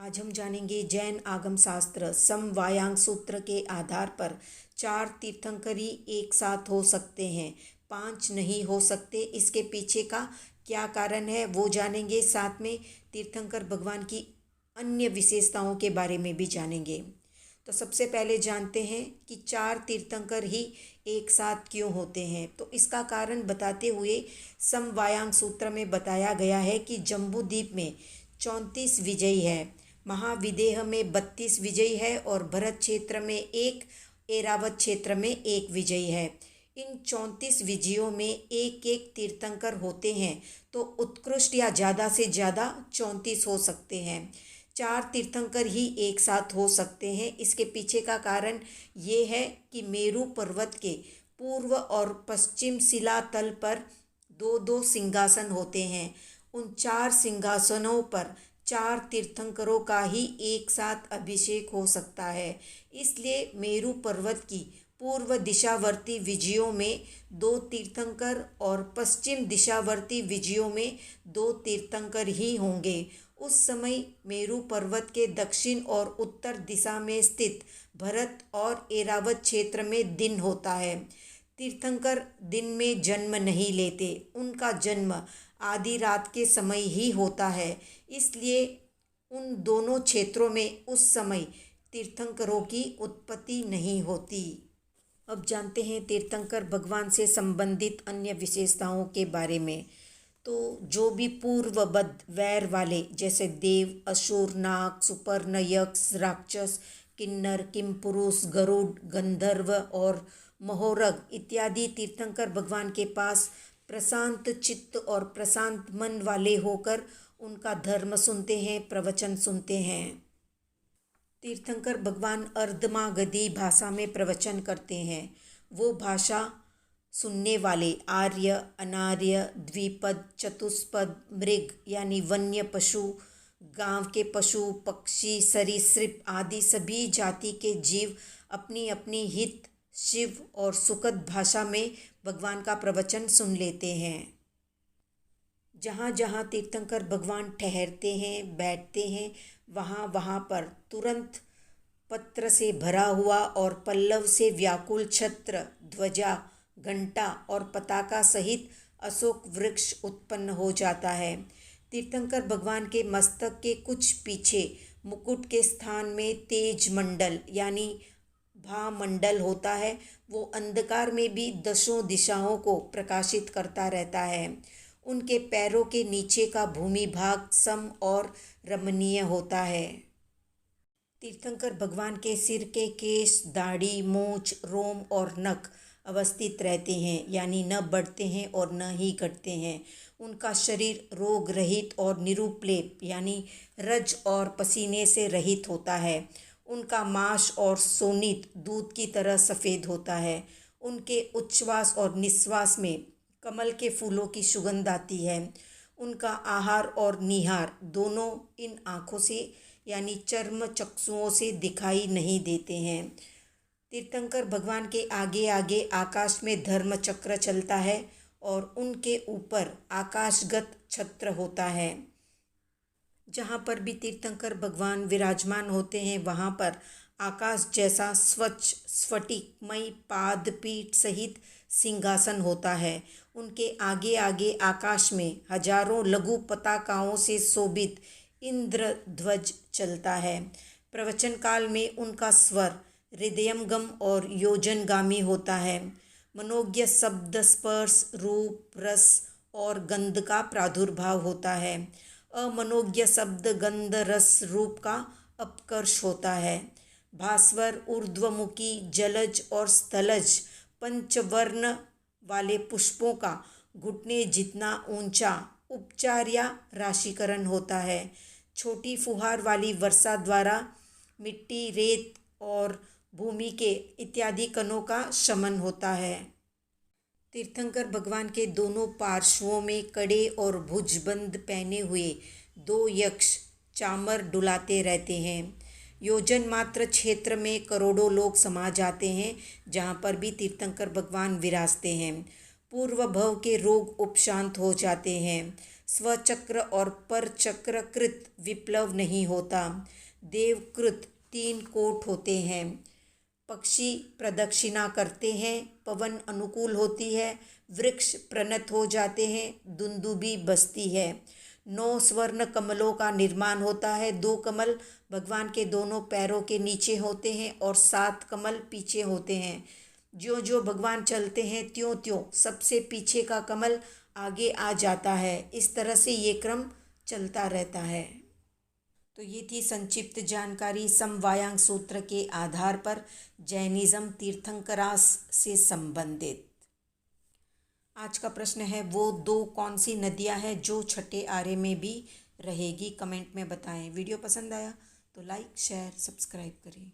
आज हम जानेंगे जैन आगम शास्त्र समवायांग सूत्र के आधार पर 4 तीर्थंकर ही एक साथ हो सकते हैं, 5 नहीं हो सकते। इसके पीछे का क्या कारण है वो जानेंगे। साथ में तीर्थंकर भगवान की अन्य विशेषताओं के बारे में भी जानेंगे। तो सबसे पहले जानते हैं कि 4 तीर्थंकर ही एक साथ क्यों होते हैं। तो इसका कारण बताते हुए समवायांग सूत्र में बताया गया है कि जम्बूद्वीप में 34 विजयी है, महाविदेह में 32 विजयी है और भरत क्षेत्र में 1, एरावत क्षेत्र में 1 विजयी है। इन 34 विजयों में एक एक तीर्थंकर होते हैं तो उत्कृष्ट या ज़्यादा से ज़्यादा 34 हो सकते हैं। 4 तीर्थंकर ही एक साथ हो सकते हैं। इसके पीछे का कारण ये है कि मेरू पर्वत के पूर्व और पश्चिम शिला तल पर 2-2 सिंहासन होते हैं। उन 4 सिंहासनों पर 4 तीर्थंकरों का ही एक साथ अभिषेक हो सकता है। इसलिए मेरू पर्वत की पूर्व दिशावर्ती विजयों में 2 तीर्थंकर और पश्चिम दिशावर्ती विजयों में 2 तीर्थंकर ही होंगे। उस समय मेरू पर्वत के दक्षिण और उत्तर दिशा में स्थित भरत और एरावत क्षेत्र में दिन होता है। तीर्थंकर दिन में जन्म नहीं लेते, उनका जन्म आधी रात के समय ही होता है। इसलिए उन दोनों क्षेत्रों में उस समय तीर्थंकरों की उत्पत्ति नहीं होती। अब जानते हैं तीर्थंकर भगवान से संबंधित अन्य विशेषताओं के बारे में। तो जो भी पूर्वबद्ध वैर वाले जैसे देव, असुर, नाग, सुपर्ण, यक्ष, राक्षस, किन्नर, किमपुरुष, गरुड़, गंधर्व और महोरग इत्यादि तीर्थंकर भगवान के पास प्रशांत चित्त और प्रशांत मन वाले होकर उनका धर्म सुनते हैं, प्रवचन सुनते हैं। तीर्थंकर भगवान अर्धमागधी भाषा में प्रवचन करते हैं। वो भाषा सुनने वाले आर्य, अनार्य, द्विपद, चतुष्पद, मृग यानी वन्य पशु, गांव के पशु, पक्षी, सरीसृप आदि सभी जाति के जीव अपनी अपनी हित, शिव और सुखद भाषा में भगवान का प्रवचन सुन लेते हैं। जहाँ जहाँ तीर्थंकर भगवान ठहरते हैं, बैठते हैं, वहाँ वहाँ पर तुरंत पत्र से भरा हुआ और पल्लव से व्याकुल छत्र, ध्वजा, घंटा और पताका सहित अशोक वृक्ष उत्पन्न हो जाता है। तीर्थंकर भगवान के मस्तक के कुछ पीछे मुकुट के स्थान में तेज मंडल यानी भामंडल होता है। वो अंधकार में भी दशों दिशाओं को प्रकाशित करता रहता है। उनके पैरों के नीचे का भूमि भाग सम और रमणीय होता है। तीर्थंकर भगवान के सिर के केश, दाढ़ी, मूंछ, रोम और नख अवस्थित रहते हैं, यानी न बढ़ते हैं और न ही घटते हैं। उनका शरीर रोग रहित और निरुपलेप यानी रज और पसीने से रहित होता है। उनका मांस और सोनित दूध की तरह सफ़ेद होता है। उनके उच्छ्वास और निश्वास में कमल के फूलों की सुगंध आती है। उनका आहार और निहार दोनों इन आँखों से यानी चर्म चक्षुओं से दिखाई नहीं देते हैं। तीर्थंकर भगवान के आगे आगे आकाश में धर्म चक्र चलता है और उनके ऊपर आकाशगत छत्र होता है। जहाँ पर भी तीर्थंकर भगवान विराजमान होते हैं वहाँ पर आकाश जैसा स्वच्छ स्फटिकमय पादपीठ सहित सिंहासन होता है। उनके आगे आगे आकाश में हजारों लघु पताकाओं से शोभित इंद्र ध्वज चलता है। प्रवचन काल में उनका स्वर हृदयंगम और योजनगामी होता है। मनोज्ञ शब्द, स्पर्श, रूप, रस और गंध का प्रादुर्भाव होता है। अमनोज्ञ शब्द, गंध, रस, रूप का अपकर्ष होता है। भास्वर, ऊर्ध्वमुखी, जलज और स्थलज पंचवर्ण वाले पुष्पों का घुटने जितना ऊंचा उपचार या राशिकरण होता है। छोटी फुहार वाली वर्षा द्वारा मिट्टी, रेत और भूमि के इत्यादि कणों का शमन होता है। तीर्थंकर भगवान के दोनों पार्श्वों में कड़े और भुजबंद पहने हुए 2 यक्ष चामर डुलाते रहते हैं। योजन मात्र क्षेत्र में करोड़ों लोग समा जाते हैं जहाँ पर भी तीर्थंकर भगवान विराजते हैं। पूर्व भव के रोग उपशांत हो जाते हैं। स्वचक्र और परचक्रकृत विप्लव नहीं होता। देवकृत 3 कोट होते हैं। पक्षी प्रदक्षिणा करते हैं, पवन अनुकूल होती है, वृक्ष प्रणत हो जाते हैं, दुंदुभी बजती है। 9 स्वर्ण कमलों का निर्माण होता है। 2 कमल भगवान के दोनों पैरों के नीचे होते हैं और 7 कमल पीछे होते हैं। ज्यों ज्यों भगवान चलते हैं त्यों त्यों सबसे पीछे का कमल आगे आ जाता है। इस तरह से ये क्रम चलता रहता है। तो ये थी संक्षिप्त जानकारी समवायांग सूत्र के आधार पर जैनिज्म तीर्थंकरास से संबंधित। आज का प्रश्न है, वो 2 कौन सी नदियां हैं जो छठे आरे में भी रहेगी? कमेंट में बताएं। वीडियो पसंद आया तो लाइक शेयर सब्सक्राइब करें।